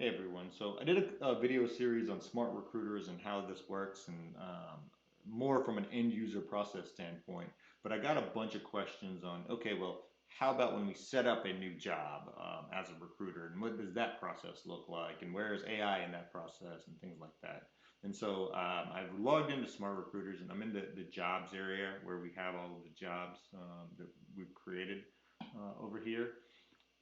Hey everyone. So I did a video series on SmartRecruiters and how this works, and more from an end user process standpoint. But I got a bunch of questions on, okay, well, how about when we set up a new job as a recruiter, and what does that process look like, and where is AI in that process, and things like that. And so I've logged into SmartRecruiters, and I'm in the jobs area where we have all of the jobs that we've created over here.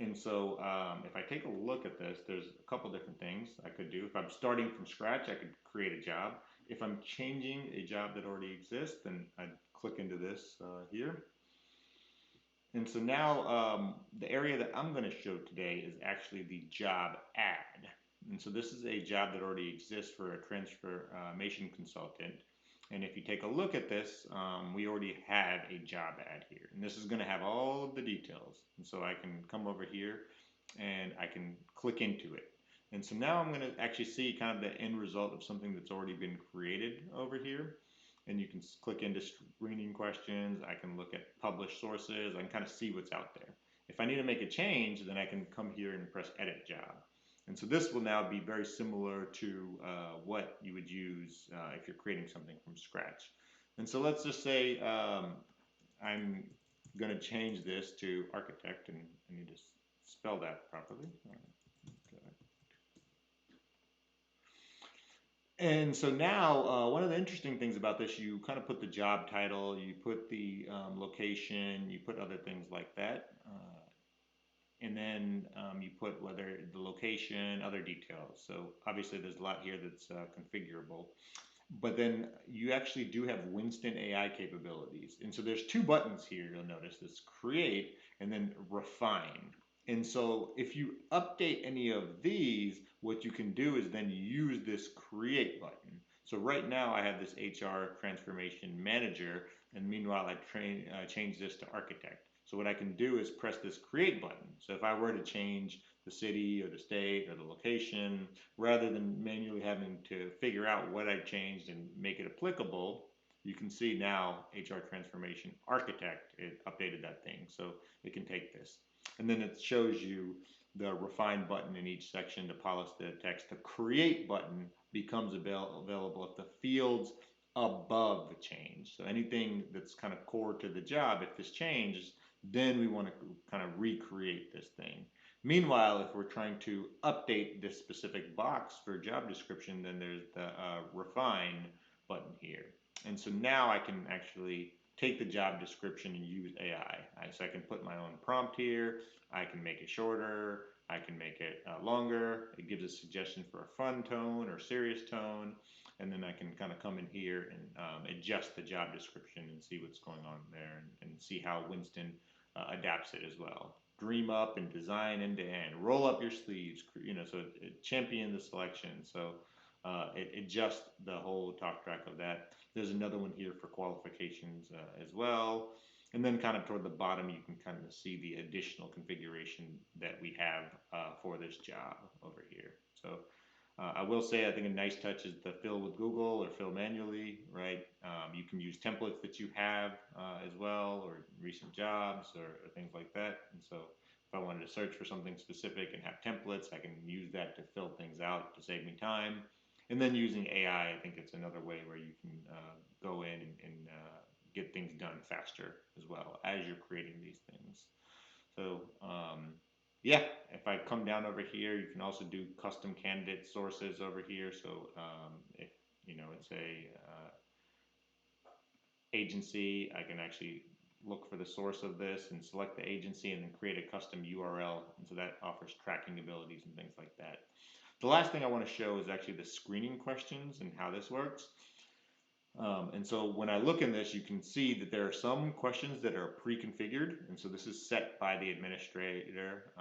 And so if I take a look at this, there's a couple different things I could do. If I'm starting from scratch, I could create a job. If I'm changing a job that already exists, then I'd click into this here. And so now the area that I'm going to show today is actually the job ad. And so this is a job that already exists for a transformation consultant. And if you take a look at this, we already have a job ad here. And this is going to have all of the details. And so I can come over here and I can click into it. And so now I'm going to actually see kind of the end result of something that's already been created over here. And you can click into screening questions. I can look at published sources. I can kind of see what's out there. If I need to make a change, then I can come here and press edit job. And so this will now be very similar to what you would use if you're creating something from scratch. And so let's just say I'm going to change this to architect, and I need to spell that properly. And so now, one of the interesting things about this, you kind of put the job title, you put the location, you put other things like that. And then you put whether the location, other details. So obviously there's a lot here that's configurable. But then you actually do have Winston AI capabilities. And so there's two buttons here, you'll notice this create and then refine. And so if you update any of these, what you can do is then use this create button. So right now I have this HR transformation manager, and meanwhile I change this to architect. So what I can do is press this create button. So if I were to change the city or the state or the location, rather than manually having to figure out what I changed and make it applicable, you can see now HR Transformation Architect, it updated that thing. So it can take this. And then it shows you the refine button in each section to polish the text. The create button becomes available if the fields above the change. So anything that's kind of core to the job, if this changes, then we want to kind of recreate this thing. Meanwhile, if we're trying to update this specific box for job description, then there's the refine button here. And so now I can actually take the job description and use AI. So I can put my own prompt here. I can make it shorter. I can make it longer. It gives a suggestion for a fun tone or serious tone. And then I can kind of come in here and adjust the job description and see what's going on there, and see how Winston adapts it as well. Dream up and design end to end. Roll up your sleeves, so it champion the selection. So it adjusts the whole talk track of that. There's another one here for qualifications as well. And then kind of toward the bottom, you can kind of see the additional configuration that we have for this job over here. So I will say, I think a nice touch is the fill with Google or fill manually, right? You can use templates that you have as well, or recent jobs or things like that. And so if I wanted to search for something specific and have templates, I can use that to fill things out to save me time. And then using AI, I think it's another way where you can go in and get things done faster as well as you're creating these things. So yeah, if I come down over here, you can also do custom candidate sources over here. So if it's a agency, I can actually look for the source of this and select the agency and then create a custom URL. And so that offers tracking abilities and things like that. The last thing I want to show is actually the screening questions and how this works. And so when I look in this, you can see that there are some questions that are pre-configured. And so this is set by the administrator.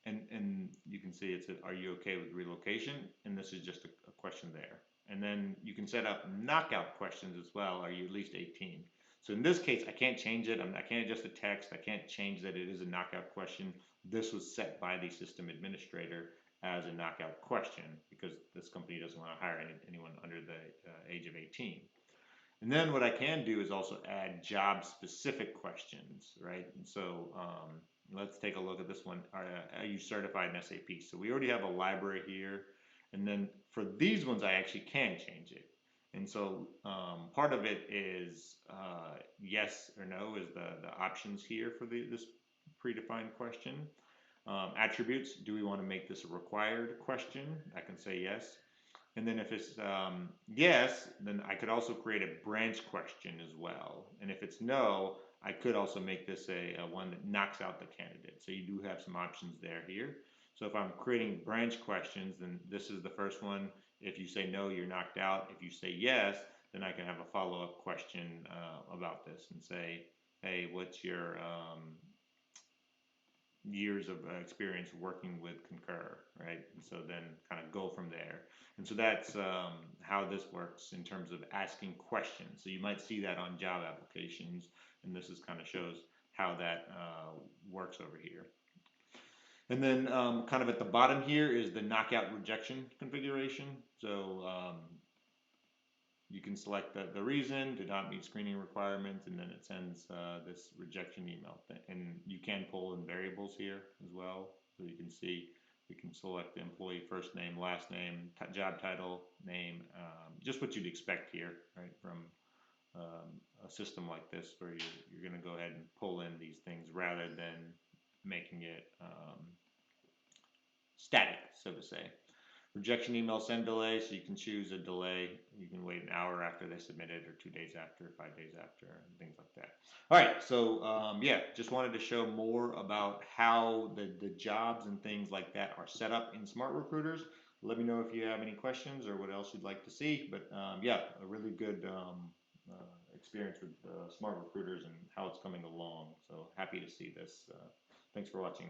And you can see it says, are you okay with relocation? And this is just a question there. And then you can set up knockout questions as well. Are you at least 18? So in this case, I can't change it. I can't adjust the text. I can't change that it is a knockout question. This was set by the system administrator as a knockout question because this company doesn't want to hire anyone under the age of 18. And then what I can do is also add job specific questions, right? And so let's take a look at this one. Are you certified in SAP? So we already have a library here. And then for these ones, I actually can change it. And so part of it is yes or no is the options here for this predefined question. Attributes, do we want to make this a required question? I can say yes. And then if it's yes, then I could also create a branch question as well. And if it's no, I could also make this a one that knocks out the candidate. So you do have some options there here. So if I'm creating branch questions, then this is the first one. If you say no, you're knocked out. If you say yes, then I can have a follow-up question about this and say, hey, what's your years of experience working with Concur, right? And so then kind of go from there. And so that's how this works in terms of asking questions. So you might see that on job applications, and this is kind of shows how that works over here. And then kind of at the bottom here is the knockout rejection configuration. So you can select the reason, did not meet screening requirements, and then it sends this rejection email. And you can pull in variables here as well. So you can see, we can select the employee first name, last name, job title, name, just what you'd expect here, right, from a system like this where you're going to go ahead and pull in these things rather than making it static, so to say. Rejection email send delay, so you can choose a delay. You can wait an hour after they submit it, or 2 days after, 5 days after, and things like that. All right, so yeah, just wanted to show more about how the jobs and things like that are set up in SmartRecruiters. Let me know if you have any questions or what else you'd like to see. But yeah, a really good experience with SmartRecruiters and how it's coming along. So happy to see this. Thanks for watching.